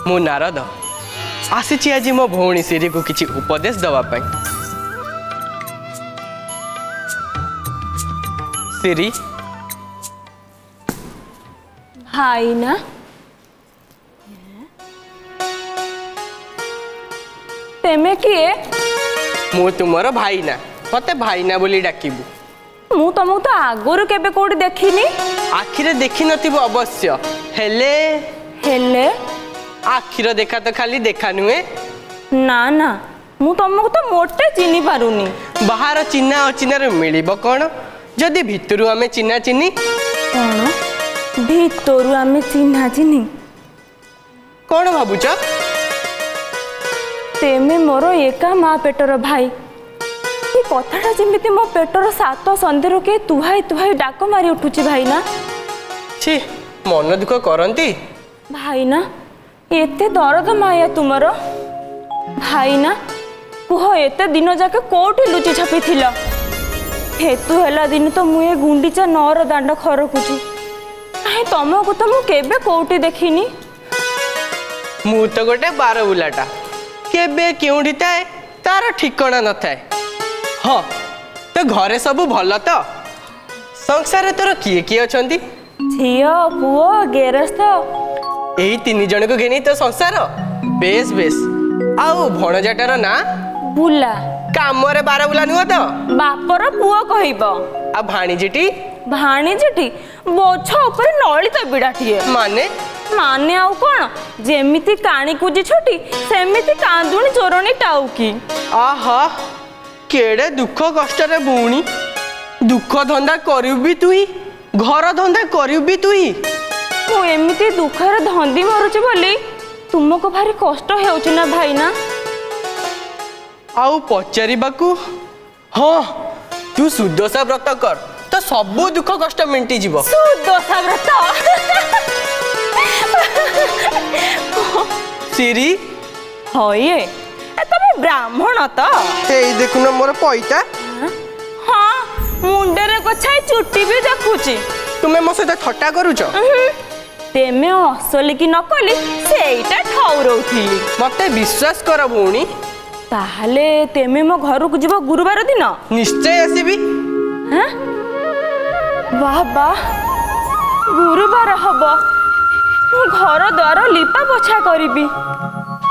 मु नारद आसी आज मो भौणी सिरी को किछि उपदेश दवा पाई। सिरी भाई ना तेमे किए? मु तुमर भाई ना मते भाई ना बोली डाकिबु। मु तुमको तो आगुरु केबे कोडी देखिनी। आखिरे देखि नथिबो अवश्य हेले हेले आखिर देखा तो खाली देखा नुहे ना ना मु तुमको तो मोटे चिनी पारुनी। बाहर चिन्हा अचिन्हार मिलिबो कोन जदि भितरु आमे चिन्हा चिन्ही कोन भितरु आमे चिन्हा चिन्ही कोन भाबुच? तेमे मोर एका माँ पेटर भाई ये कथाटा जेमिति मो पेटर सात संदेह के तुहाई तुहाई डाक मारी उठुची भाई ना। छी मन दुख करंती भाई ना एते दर्द माया तुमर भाई ना कुह एते दिन जाके कोठी लुचि छपी थिला हेतु हेला दिन तो मुए गुंडीचा नौर दांड खरकुची काहे तुमको तो मु केबे कोठी देखिनी। मु तो गोटे बार बुलाटा केबे केउठी थाए तार ठिकाना न थाए। हाँ तो घरे सब भल तो संसार तोर किए किए अछंती? झियो पुओ गेरस्थ एही तीन जन को घेनी तो संसार बेस बेस आउ भणजाटार ना बुला काम रे बार बुला नुह तो बापर पुओ कहब आ भाणीजीटी भाणीजीटी बोछ ऊपर नलित बिड़ाटिए माने माने आउ कोन जेमिति काणी कुजी छोटी सेमिति कांदुणी चोरणी टाउकी। आहा केड़े दुख कष्ट रे भौणी दुख धंदा करिबी तुई घर धंदा करिबी तुई मु एमिति दुखर धंदी मारुची बोली तुमको भारी कष्ट हेउची ना भाई ना। आउ पचारिबाकू हाँ तू सुदशा व्रत कर तो सबू दुख कष्ट मिंटी जीवो। सुदशा व्रत सिरी होये तमे ब्राह्मण तो एई देखुन मोर पईता। हाँ मुंडरे कोछाई चुट्टी भी देखुची। तुमे मो सहित ठट्टा करूछ? तेमे असली कि नकली सेईटा ठौरौथिली। मते विश्वास कर भौणी। ताहले तेमे मो घर को जीव गुरुवार दिन? निश्चय आसीबी। हां वाह वाह गुरुवार हबो मु घर द्वार लिपा पोछा करिबी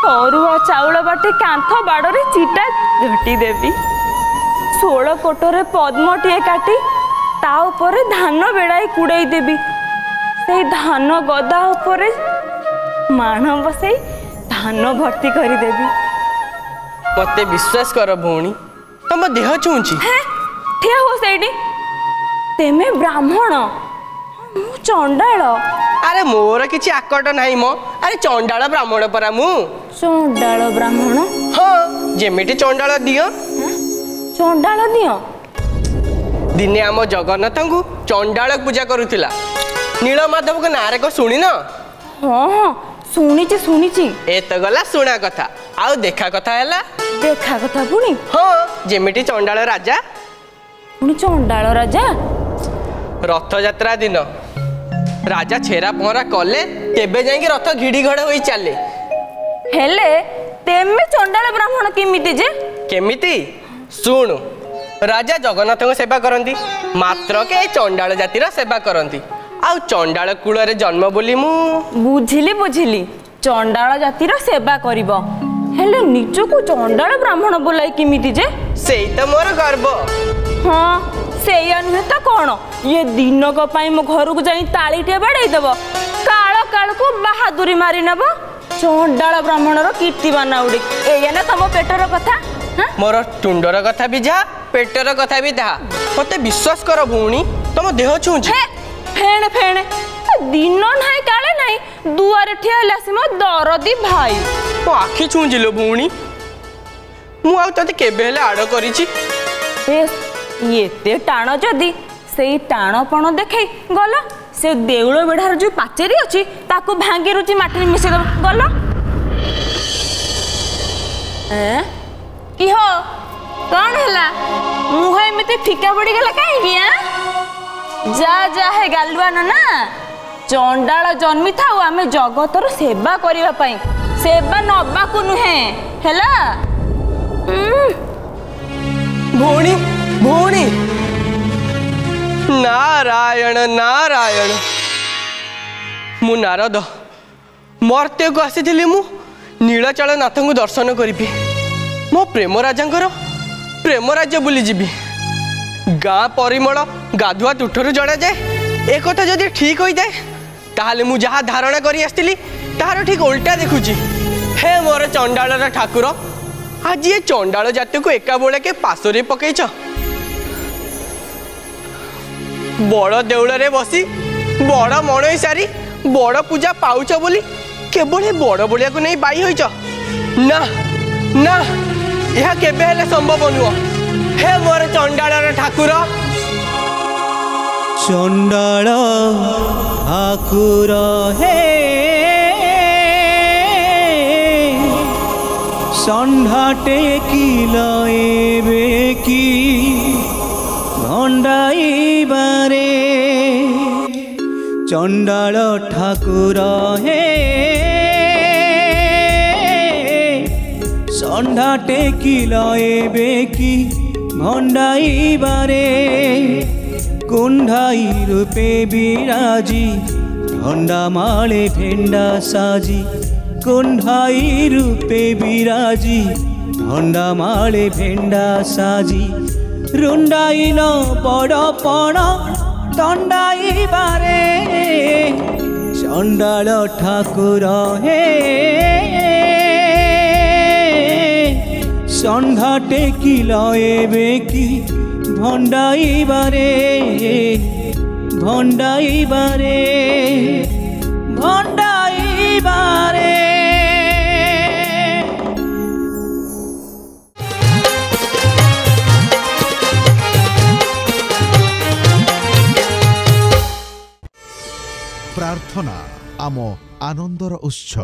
अरुआ चाउल बाटे कांथ बाड़े चिटा झटी देवी 16 कोटरे पद्मटिए काटी ता उपरे धान बेड़ाई कुड़ाई देवी से धान गदा उपरे माण बसई धान भर्ती करी देवी। मते विश्वास कर भौणी तुम देह छुंची। ठिया हो सेडी तेमे ब्राह्मण मु चंडाल। अरे मोर किछि आकट नाही मो अरे चंडाल ब्राह्मण परा मु। चंडाल ब्राह्मण? हाँ जेमिति चंडाल दियो चंडाल दियो दिने आम जगन्नाथ को चंडाल पूजा करुथिला नीलमाधव को नारे को सुनी ना? हाँ हाँ सुनीची सुनीची। ए तो गला सुना कथा आउ देखा कथा हैला देखा कथा पुणी? हाँ जेमिति चंडाल राजा पुणी चंडाल राजा रथ यात्रा दिन राजा छेरा पहरा कले तेबे जाई रथ घिड़ी घड़ होई चले हेले तेमे चंडाल ब्राह्मण केमिति जे? केमिति सुनु राजा जगन्नाथ को सेवा करंती मात्र के चंडाल जातिर सेवा करंती आउ चंडाल कूल रे जन्म बोली मु बुझिली बुझिली चंडाल जातिर सेवा करिवो हेले निज को चंडाल ब्राह्मण बोलाई केमिति जे? सेई तो मोर गर्व। हाँ सेया नुहे तो कौन ये दिनक पाई मो घर को जाई तालीटे बाड़े देव काल काल को बहादुरी मारी नब चंडाल ब्राह्मणर कीर्तिमान उड़ी एया ना तम पेटर कथा। मोर टुंडर कथा भी जा पेटर कथा भी धा मते विश्वास कर भौणी तुम देह छुंची। फेणे फेणे दिन नाही काले नाही दुआरे ठिया लासी मो दरदी भाई मो आखि छुंजिलो भौणी मु आ तते केबे हेले आड़ करिछि। बेस येते टाण जदी सेई टाणपण देखै गल से देउळ बेढार जो पाचेरी अछि ताको भांगी रुचि माटी मिसे गल की हो कौन हैला मुह एमती फिका पड़ी गला काहे कि जा जा है गालुआ ना चंडाल जन्मी था आमे जगतर सेवा करबा पई सेवा नबाकू नुहे हैला। भौणी भौणी नारायण नारायण मु नारद मर्त्य को आसी मु नीलचल नाथ को दर्शन करी मो प्रेम राजा प्रेम राज्य बुली जीवी गाँ परिमल गाधुआ तुठरू जड़ा जाए एक कथा जदि ठीक हो जाए ताहले मु जहाँ धारणा करी आसती तार ठीक उल्टा देखुची। हे मोर चंडाल ठाकुर आज ये चंडाल जाति को एका बोले के पासरे पकईच बड़ देउल रे बसी बड़ मणई सारी बड़ पूजा पाउच बोली केवल बड़ बड़िया को नहीं बाई होइच ना ना यह केबे हेले संभव नुह। हे मोर चंडाल ठाकुर चंडाल ठाकुर हे षंढाटे किलएबे की भंडाई बारे चंडाल ठाकुर हे षंढाटे किलएबे की भंडाई बारे कुंडाई रूपे विराजी भंडा माले भेंडा साजी कुंडाई रूपे विराजी भंडा माले भेंडा साजी रुंडाई न बड़ पण तंडाई बारे चंडाल ठाकुर हे षंढाटे किलएबे की भंडाई बारे भंडाई बारे भंडाई बारे। प्रार्थना आम आनंदर उत्स।